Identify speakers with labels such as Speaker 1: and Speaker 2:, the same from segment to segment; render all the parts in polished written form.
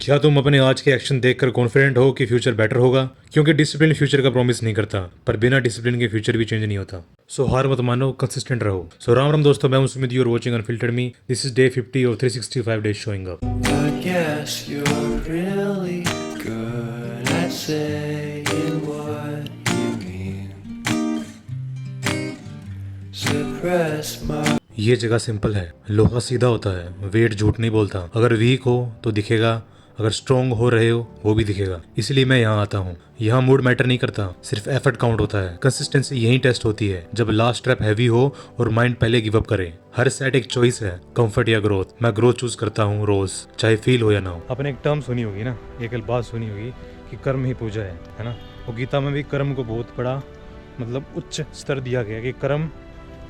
Speaker 1: क्या तुम अपने आज के एक्शन देखकर कॉन्फिडेंट हो कि फ्यूचर बेटर होगा? क्योंकि डिसिप्लिन फ्यूचर का प्रॉमिस नहीं करता, पर बिना डिसिप्लिन के फ्यूचर भी चेंज नहीं होता। सो हार मत मानो, कंसिस्टेंट रहो। सो राम राम दोस्तों, मैं हूं Sumit, you are watching unfiltered me. This is day 50 of 365 days showing up.
Speaker 2: I guess you're really good at saying what you mean. Suppress my
Speaker 1: ये जगह सिंपल है, लोहा सीधा होता है, वेट झूठ नहीं बोलता। अगर वीक हो तो दिखेगा, अगर स्ट्रॉन्ग हो रहे हो वो भी दिखेगा। इसलिए मैं यहाँ आता हूँ। यहाँ मूड मैटर नहीं करता, सिर्फ एफर्ट काउंट होता है। कंसिस्टेंसी यही टेस्ट होती है, जब लास्ट स्टेप हैवी हो और माइंड पहले गिव अप करे। हर सेट एक चॉइस है, कंफर्ट या ग्रोथ। मैं ग्रोथ चूज करता हूँ रोज, चाहे फील हो या ना हो। आपने एक टर्म सुनी होगी ना, एक बात सुनी होगी कि कर्म ही पूजा है ना। वो गीता में भी कर्म को बहुत बड़ा मतलब उच्च स्तर दिया गया कि कर्म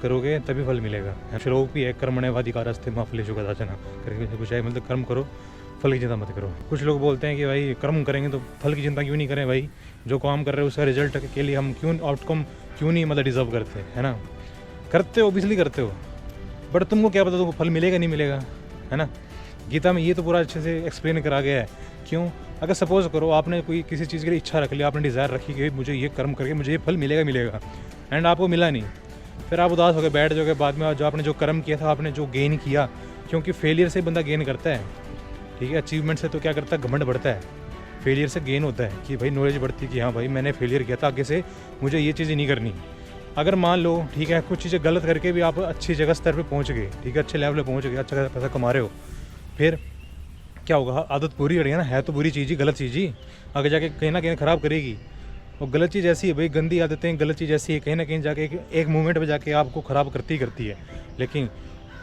Speaker 1: करोगे तभी फल मिलेगा। श्लोक भी है, कर्मण्येवाधिकारस्ते मा फलेषु कदाचन करके कुछ है, मतलब कर्म करो, फल की चिंता मत करो। कुछ लोग बोलते हैं कि भाई कर्म करेंगे तो फल की चिंता क्यों नहीं करें? भाई जो काम कर रहे हो उसका रिजल्ट के लिए हम क्यों आउटकम क्यों नहीं मतलब डिजर्व करते, है ना? करते हो, ऑब्वियसली करते हो, बट तुमको क्या पता तुमको फल मिलेगा नहीं मिलेगा, है ना? गीता में ये तो पूरा अच्छे से एक्सप्लेन करा गया है। क्यों? अगर सपोज करो आपने कोई किसी चीज़ के लिए इच्छा रख ली, आपने डिज़ायर रखी कि मुझे ये कर्म करके मुझे ये फल मिलेगा एंड आपको मिला नहीं, फिर आप उदास होकर बैठ जाओगे। बाद में जो आपने जो कर्म किया था, आपने जो गेन किया, क्योंकि फेलियर से बंदा गेन करता है, ठीक है? अचीवमेंट से तो क्या करता है, घमंड बढ़ता है। फेलियर से गेन होता है कि भाई नॉलेज बढ़ती है कि हाँ भाई मैंने फेलियर किया था, आगे से मुझे ये चीज़ें नहीं करनी। अगर मान लो ठीक है कुछ चीज़ें गलत करके भी आप अच्छी जगह स्तर पे पहुंच गए, ठीक है, अच्छे लेवल पे पहुंच गए, अच्छा पैसा कमा रहे हो, फिर क्या होगा? आदत पूरी हो रही है ना, है तो बुरी चीज़ ही, गलत चीज़ ही आगे जाके कहीं ना कहीं ख़राब करेगी। और गलत चीज़ ऐसी है भाई, गंदी आदतें, गलत चीज़ ऐसी है कहीं ना कहीं जाके एक मोमेंट पे जाके आपको ख़राब करती है। लेकिन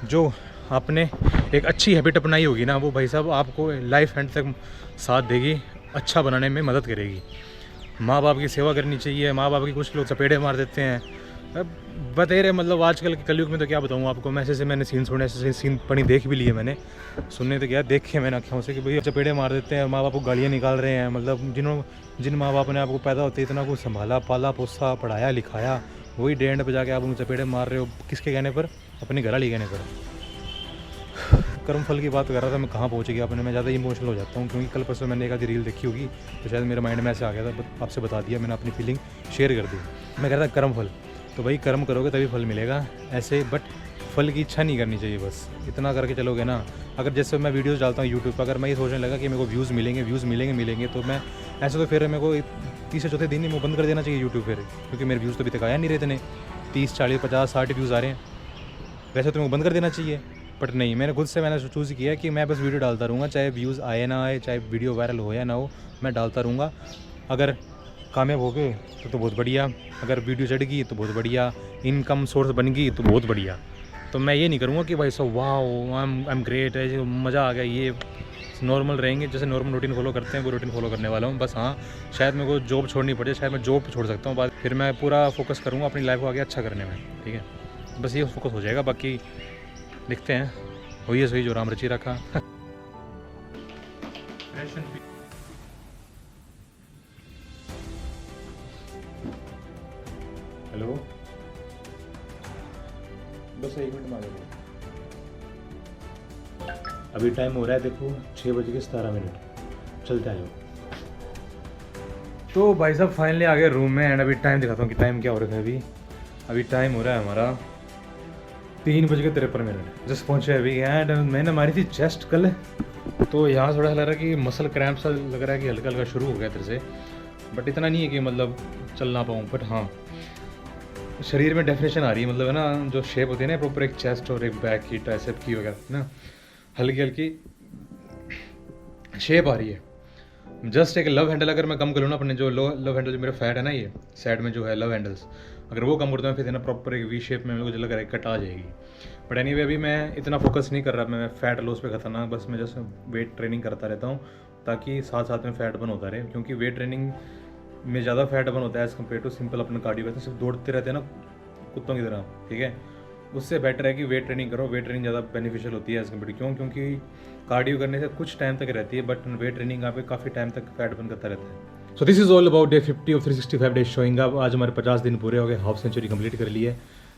Speaker 1: जो आपने एक अच्छी हैबिट अपनाई होगी ना, वो भाई साहब आपको लाइफ एंड तक साथ देगी, अच्छा बनाने में मदद करेगी। माँ बाप की सेवा करनी चाहिए। माँ बाप की कुछ लोग चपेड़े मार देते हैं, अब बतेरे मतलब आजकल के कलयुग में तो क्या बताऊँ आपको। मैं ऐसे मैंने सीन सुने, ऐसे सीन पढ़ी देख भी लिए मैंने, सुनने तो क्या देखे मैंने आँखों से कि भाई चपेड़े मार देते हैं, माँ बाप को गालियाँ निकाल रहे हैं। मतलब जिन माँ बाप ने आपको पैदा होते इतना कुछ संभाला, पाला पोसा, पढ़ाया लिखाया, वही डे एंड पे जाके आप उनको चपेड़े मार रहे हो। किसके कहने पर? अपने घर वाली कहने पर। कर्म फल की बात कर रहा था, मैं कहाँ पहुँच गया अपने। मैं ज़्यादा इमोशनल हो जाता हूँ क्योंकि कल परसों मैंने एक आधी रील देखी होगी तो शायद मेरे माइंड में ऐसे आ गया था, आपसे बता दिया मैंने, अपनी फीलिंग शेयर कर दी। मैं कह रहा था कर्म फल, तो भाई कर्म करोगे तभी फल मिलेगा ऐसे, बट फल की इच्छा नहीं करनी चाहिए। बस इतना करके चलोगे ना। अगर जैसे मैं वीडियोस डालता हूँ यूट्यूब पर, अगर मैं ये सोचने लगा कि मेरे को व्यूज़ मिलेंगे तो मैं ऐसे तो फिर मेरे को तीसरे चौथे दिन ही वो बंद कर देना चाहिए यूट्यूब फिर, क्योंकि मेरे व्यूज़ तो अभी तक आया नहीं रहे इतने, 30 40 50 60 व्यूज़ आ रहे हैं। वैसे तो मेरे को बंद कर देना चाहिए, बट नहीं, मैंने खुद से मैंने चूज़ किया कि मैं बस वीडियो डालता रहूँगा, चाहे व्यूज़ आए ना आए, चाहे वीडियो वायरल हो या ना हो, मैं डालता रहूँगा। अगर कामयाब हो गए तो बहुत बढ़िया, अगर वीडियो चढ़ गई तो बहुत बढ़िया, इनकम सोर्स बन गई तो बहुत बढ़िया। तो मैं ये नहीं करूँगा कि भाई so wow I am great, ऐसे मज़ा आ गया। ये नॉर्मल रहेंगे, जैसे नॉर्मल रूटीन फॉलो करते हैं वो रूटीन फॉलो करने वाला हूँ बस। हाँ, शायद मेरे को जॉब छोड़नी पड़े, शायद मैं जॉब छोड़ सकता हूँ, बाद फिर मैं पूरा फोकस करूँगा अपनी लाइफ को आगे अच्छा करने में, ठीक है? बस ये फोकस हो जाएगा, बाकी देखते हैं, वही सही जो राम रची रखा। हेलो, बस 1 मिनट मांगो। अभी टाइम हो रहा है देखो 6:17, चलते आ जाओ। तो भाई साहब फाइनली आ गए रूम में एंड अभी टाइम दिखाता हूँ कि टाइम क्या हो रहा है। अभी टाइम हो रहा है हमारा 3:53, जस्ट पहुँचे अभी। एंड मैंने मारी थी चेस्ट कल, तो यहाँ थोड़ा लग रहा है कि मसल क्रैम्प सा लग रहा है कि हल्का हल्का शुरू हो गया तेरे से, बट इतना नहीं है कि मतलब चल ना पाऊँ। बट हाँ, शरीर में डेफिनेशन आ रही है, मतलब है ना, जो शेप होती है ना प्रॉपर, एक चेस्ट और एक बैक की, ट्राइसेप की वगैरह ना, हल्की हल्की शेप आ रही है। जस्ट एक लव हैंडल अगर मैं कम करूँ ना अपने, जो लव हैंडल जो मेरा फैट है ना, ये साइड में जो है लव हैंडल्स, अगर वो कम करता हूँ फिर ना प्रॉपर एक वी शेप में मेरे को लग रहा है कट आ जाएगी। बट एनीवे अभी मैं इतना फोकस नहीं कर रहा, मैं फैट लॉस पे खतरनाक, बस मैं जस्ट वेट ट्रेनिंग करता रहता हूँ ताकि साथ साथ में फैट बर्न होता रहे, क्योंकि वेट ट्रेनिंग में ज़्यादा फैट बर्न होता है एज़ कम्पेयर टू सिंपल अपना कार्डियो करते सिर्फ दौड़ते रहते हैं ना कुत्तों की तरह, ठीक है? उससे बेटर है कि वेट ट्रेनिंग करो। वेट ट्रेनिंग ज़्यादा बेनिफिशियल होती है एज़ कम्पेयर, क्योंकि कार्डियो करने से कुछ टाइम तक रहती है, बट वेट ट्रेनिंग आप काफ़ी टाइम तक फैट बर्न करता रहता है। So this is all about day 50 of 365 days showing up. आज हमारे 50 दिन पूरे हो गए, हाफ सेंचुरी कंप्लीट कर ली है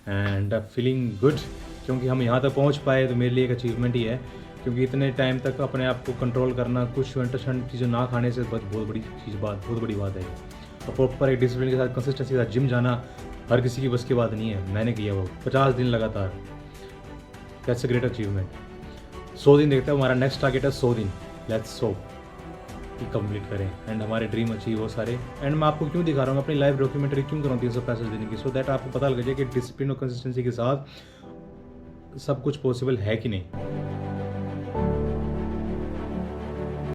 Speaker 1: एंड फीलिंग गुड, क्योंकि हम यहाँ तक पहुँच पाए तो मेरे लिए एक अचीवमेंट ही है। क्योंकि इतने टाइम तक अपने आप को कंट्रोल करना, कुछ चीज़ें ना खाने से बहुत बड़ी बात है। और प्रॉपर एक डिसिप्लिन के साथ, कंसिस्टेंसी के साथ जिम जाना हर किसी की बस की बात नहीं है। मैंने किया वो 50 दिन लगातार। That's a great achievement. 100 दिन देखते हैं, हमारा नेक्स्ट टारगेट है 100 दिन। लेट्स सो कि कंप्लीट करें एंड हमारे ड्रीम अचीव हो सारे। एंड मैं आपको क्यों दिखा रहा हूँ, अपनी लाइव डॉक्यूमेंट्री क्यों कर रहा हूँ 365 दिन की, सो दैट आपको पता लग जाए कि डिसिप्लिन और कंसिस्टेंसी के साथ सब कुछ पॉसिबल है कि नहीं।